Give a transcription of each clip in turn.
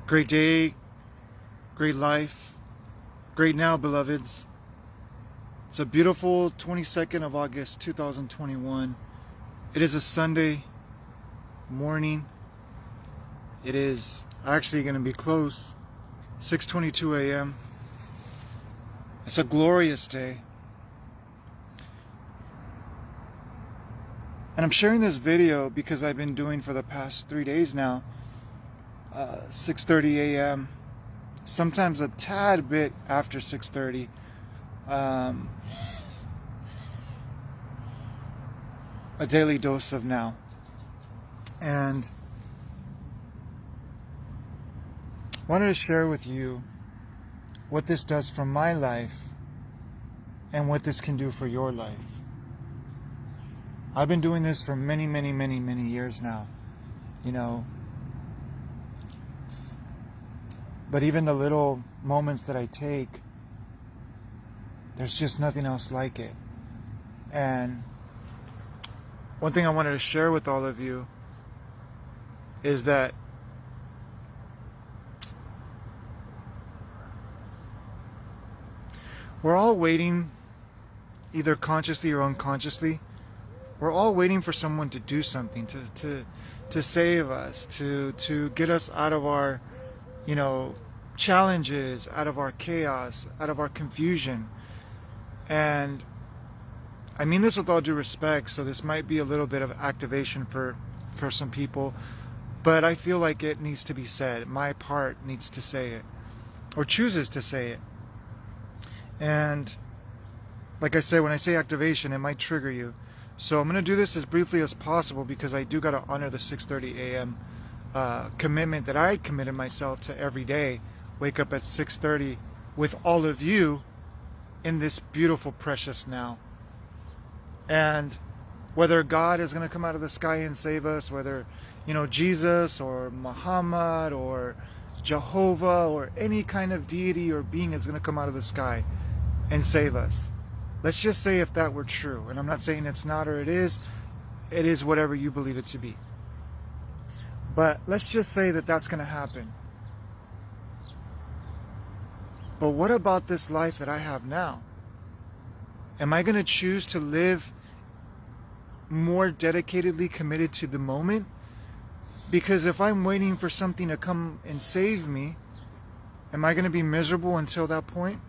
Great day, great life, great now, beloveds. It's a beautiful 22nd of August 2021. It is a Sunday morning. It is actually going to be close, 6:22 a.m. It's a glorious day. And I'm sharing this video because I've been doing for the past 3 days now, 6:30 a.m., sometimes a tad bit after 6:30. A daily dose of now. And I wanted to share with you what this does for my life and what this can do for your life. I've been doing this for many years now, but even the little moments that I take, there's just nothing else like it. And one thing I wanted to share with all of you is that we're all waiting, either consciously or unconsciously, we're all waiting for someone to do something, to save us, to get us out of our, challenges, out of our chaos, out of our confusion. And I mean this with all due respect, so this might be a little bit of activation for some people, but I feel like it needs to be said. My part needs to say it, or chooses to say it. And like I said, when I say activation, it might trigger you. So I'm going to do this as briefly as possible because I do got to honor the 6:30 a.m. Commitment that I committed myself to every day. Wake up at 6:30 with all of you in this beautiful, precious now. And whether God is going to come out of the sky and save us, whether, Jesus or Muhammad or Jehovah or any kind of deity or being is going to come out of the sky and save us. Let's just say if that were true, and I'm not saying it's not or it is whatever you believe it to be. But let's just say that that's going to happen. But what about this life that I have now? Am I going to choose to live more dedicatedly committed to the moment? Because if I'm waiting for something to come and save me, am I going to be miserable until that point?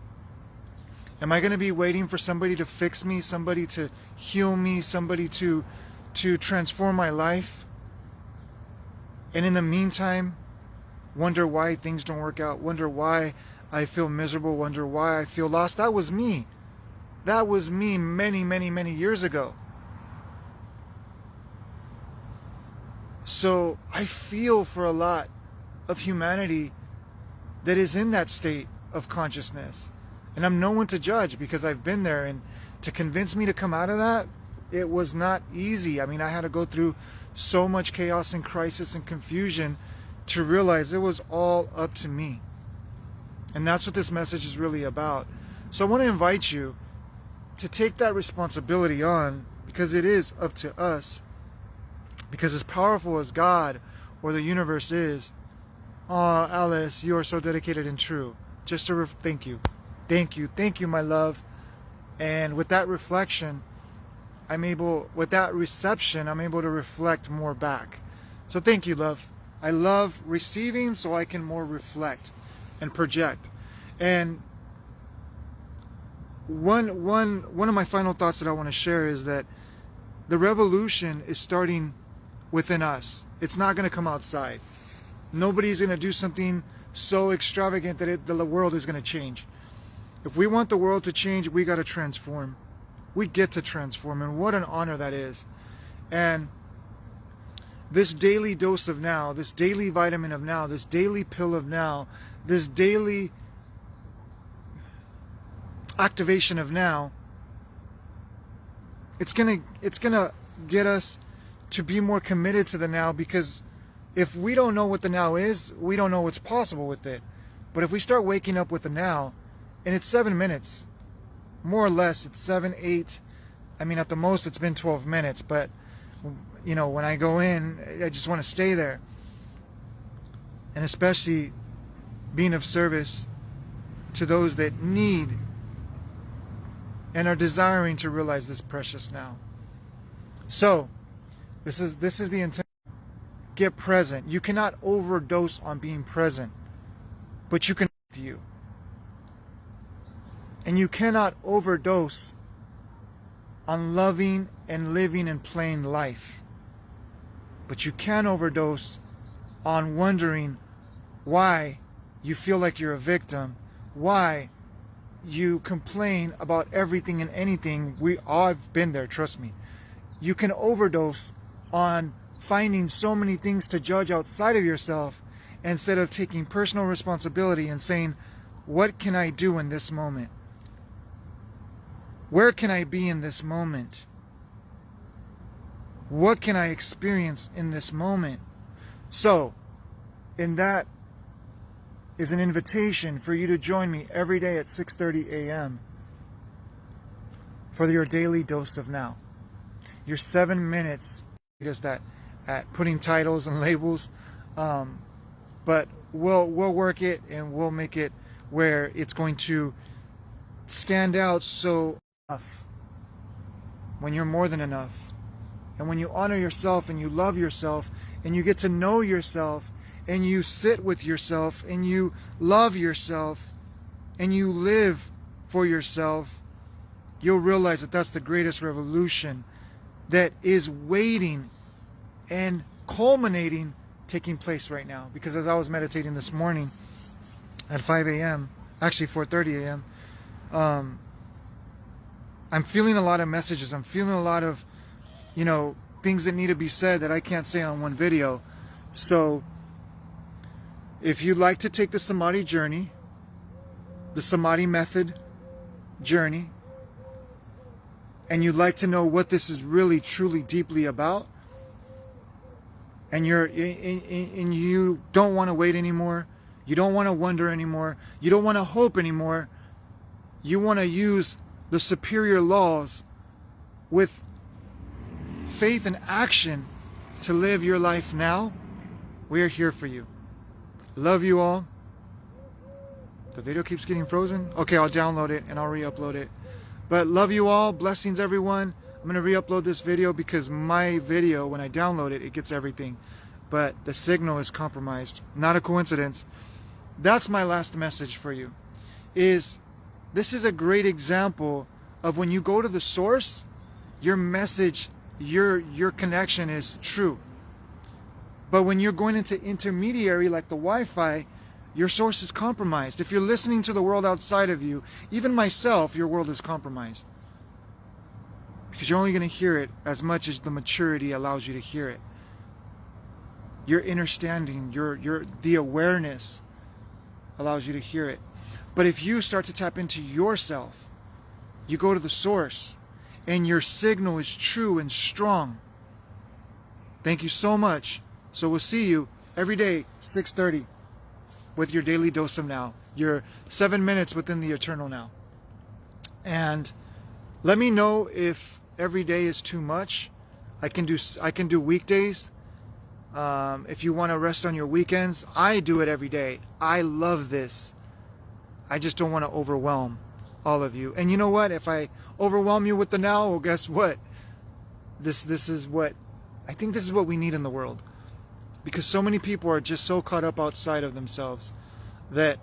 Am I going to be waiting for somebody to fix me, somebody to heal me, somebody to transform my life? And in the meantime, wonder why things don't work out, wonder why I feel miserable, wonder why I feel lost. That was me. That was me many years ago. So I feel for a lot of humanity that is in that state of consciousness. And I'm no one to judge because I've been there, and to convince me to come out of that, it was not easy. I mean, I had to go through so much chaos and crisis and confusion to realize it was all up to me. And that's what this message is really about. So I want to invite you to take that responsibility on, because it is up to us. Because as powerful as God or the universe is, Alice, you are so dedicated and true. Just to thank you. Thank you, my love. And with that reflection, with that reception, I'm able to reflect more back. So thank you, love. I love receiving so I can more reflect and project. And one of my final thoughts that I want to share is that the revolution is starting within us. It's not going to come outside. Nobody's going to do something so extravagant that the world is going to change. If we want the world to change, we got to transform. We get to transform, and what an honor that is. And this daily dose of now, this daily vitamin of now, this daily pill of now, this daily activation of now, it's gonna get us to be more committed to the now, because if we don't know what the now is, we don't know what's possible with it. But if we start waking up with the now, and it's 7 minutes, more or less, it's 7, 8. I mean, at the most, it's been 12 minutes. But, when I go in, I just want to stay there. And especially being of service to those that need and are desiring to realize this precious now. So, this is the intent. Get present. You cannot overdose on being present, but you can with you. And you cannot overdose on loving and living and playing life. But you can overdose on wondering why you feel like you're a victim, why you complain about everything and anything. I've been there, trust me. You can overdose on finding so many things to judge outside of yourself instead of taking personal responsibility and saying, what can I do in this moment? Where can I be in this moment? What can I experience in this moment? So, and that is an invitation for you to join me every day at 6:30 a.m. for your daily dose of now. Your 7 minutes, just that at putting titles and labels, but we'll work it and we'll make it where it's going to stand out. So when you're more than enough, and when you honor yourself and you love yourself and you get to know yourself and you sit with yourself and you love yourself and you live for yourself, you'll realize that that's the greatest revolution that is waiting and culminating, taking place right now. Because as I was meditating this morning at 5 a.m., actually 4:30 a.m., I'm feeling a lot of messages. I'm feeling a lot of, things that need to be said that I can't say on one video. So if you'd like to take the Samadhi journey, the Samadhi method journey, and you'd like to know what this is really, truly, deeply about, and you don't want to wait anymore, you don't want to wonder anymore, you don't want to hope anymore, you want to use the superior laws with faith and action to live your life now, we are here for you. Love you all. The video keeps getting frozen. Okay, I'll download it and I'll re-upload it. But love you all. Blessings, everyone. I'm going to re-upload this video because my video, when I download it, it gets everything. But the signal is compromised. Not a coincidence. That's my last message for you. This is a great example of when you go to the source, your message, your connection is true. But when you're going into intermediary like the Wi-Fi, your source is compromised. If you're listening to the world outside of you, even myself, your world is compromised. Because you're only going to hear it as much as the maturity allows you to hear it. Your understanding, the awareness allows you to hear it. But if you start to tap into yourself, you go to the source, and your signal is true and strong. Thank you so much. So we'll see you every day, 6:30, with your daily dose of now, your 7 minutes within the eternal now. And let me know if every day is too much. I can do weekdays. If you want to rest on your weekends, I do it every day. I love this. I just don't want to overwhelm all of you. And you know what? If I overwhelm you with the now, well, guess what? This is what I think this is what we need in the world. Because so many people are just so caught up outside of themselves that,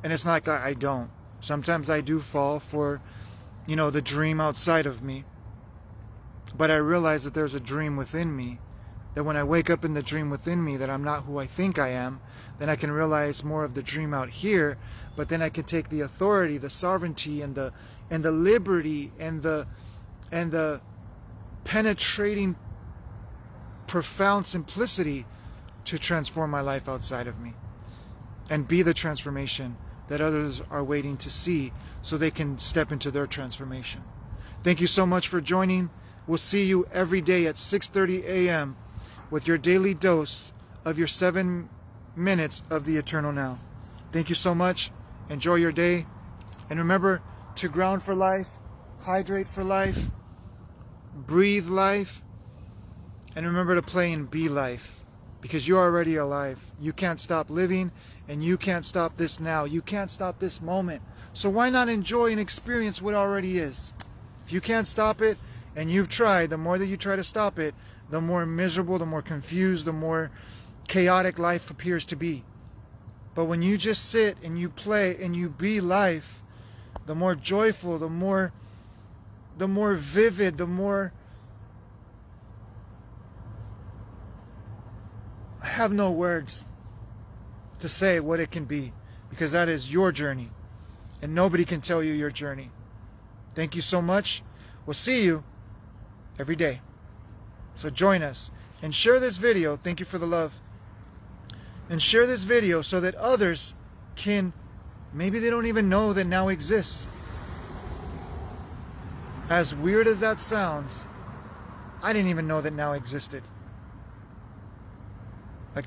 and it's not like I don't. Sometimes I do fall for, the dream outside of me. But I realize that there's a dream within me. That when I wake up in the dream within me that I'm not who I think I am, then I can realize more of the dream out here. But then I can take the authority, the sovereignty, and the liberty, and the penetrating, profound simplicity to transform my life outside of me and be the transformation that others are waiting to see so they can step into their transformation. Thank you so much for joining. We'll see you every day at 6:30 a.m. with your daily dose of your 7 minutes of the eternal now. Thank you so much. Enjoy your day. And remember to ground for life, hydrate for life, breathe life, and remember to play and be life. because you're already alive. You can't stop living, and you can't stop this now. You can't stop this moment. So why not enjoy and experience what already is? If you can't stop it, and you've tried, the more that you try to stop it, the more miserable, the more confused, the more chaotic life appears to be. But when you just sit and you play and you be life, the more joyful, the more vivid, the more... I have no words to say what it can be, because that is your journey, and nobody can tell you your journey. Thank you so much. We'll see you every day. So join us and share this video. Thank you for the love. And share this video so that others can, maybe they don't even know that now exists. As weird as that sounds, I didn't even know that now existed. Like,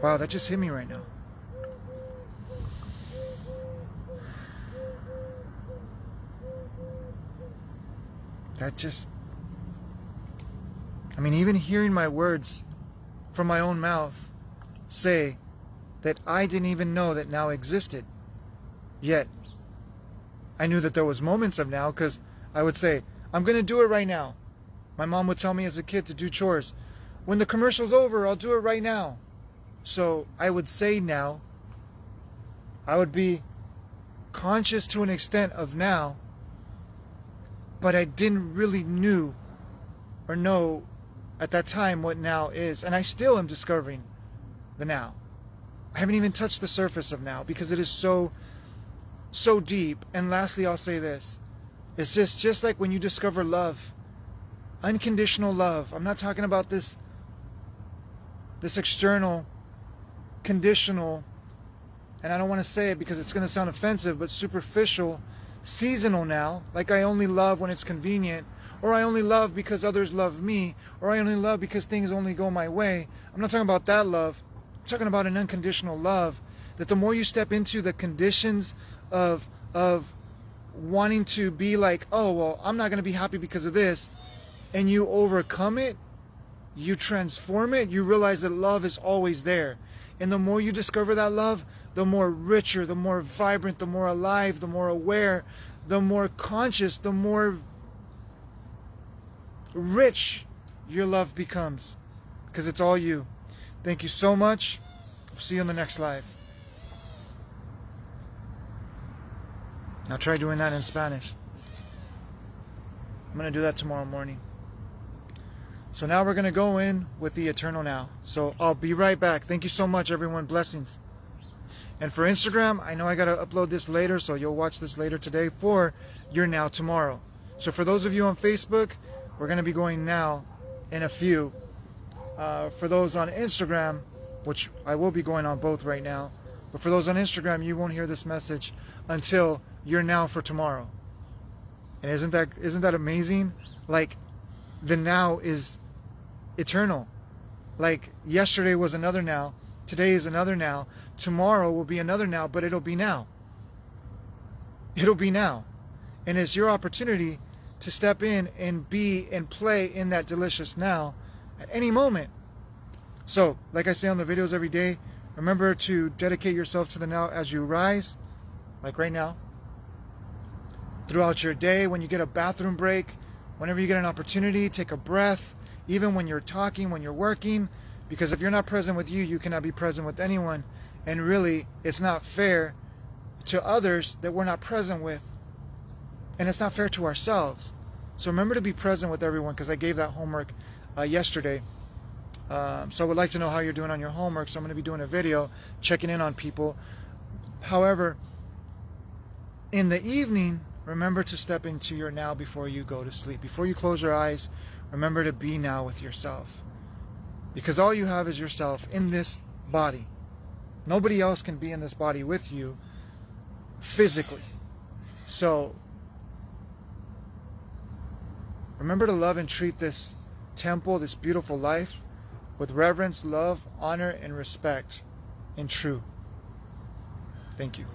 wow, that just hit me right now. That just, I mean, even hearing my words from my own mouth say that I didn't even know that now existed. Yet, I knew that there was moments of now, because I would say, I'm going to do it right now. My mom would tell me as a kid to do chores. When the commercial's over, I'll do it right now. So I would say now. I would be conscious to an extent of now, but I didn't really know at that time what now is. And I still am discovering the now. I haven't even touched the surface of now, because it is so deep. And lastly, I'll say this. It's just like when you discover love, unconditional love. I'm not talking about this external, conditional, and I don't want to say it because it's going to sound offensive, but superficial, seasonal now. Like I only love when it's convenient, or I only love because others love me, or I only love because things only go my way. I'm not talking about that love. I'm talking about an unconditional love, that the more you step into the conditions of wanting to be like, oh, well, I'm not going to be happy because of this, and you overcome it, you transform it, you realize that love is always there. And the more you discover that love, the more richer, the more vibrant, the more alive, the more aware, the more conscious, the more rich your love becomes, because it's all you. Thank you so much. I'll see you in the next live. Now try doing that in Spanish. I'm going to do that tomorrow morning. So now we're going to go in with the eternal now. So I'll be right back. Thank you so much, everyone. Blessings. And for Instagram, I know I got to upload this later, so you'll watch this later today for your now tomorrow. So for those of you on Facebook, we're going to be going now in a few. For those on Instagram, which I will be going on both right now, but for those on Instagram, you won't hear this message until you're now for tomorrow. And isn't that amazing? Like, the now is eternal. Like, yesterday was another now, today is another now, tomorrow will be another now, but it'll be now. It'll be now. And it's your opportunity to step in and be and play in that delicious now at any moment. So, like I say on the videos every day, remember to dedicate yourself to the now as you rise, like right now. Throughout your day, when you get a bathroom break, whenever you get an opportunity, take a breath, even when you're talking, when you're working, because if you're not present with you, you cannot be present with anyone. And really, it's not fair to others that we're not present with. And it's not fair to ourselves. So remember to be present with everyone, because I gave that homework yesterday. So I would like to know how you're doing on your homework. So I'm going to be doing a video checking in on people. However, in the evening, remember to step into your now before you go to sleep. Before you close your eyes, remember to be now with yourself. Because all you have is yourself in this body. Nobody else can be in this body with you physically. So remember to love and treat this temple, this beautiful life, with reverence, love, honor, and respect, and true. Thank you.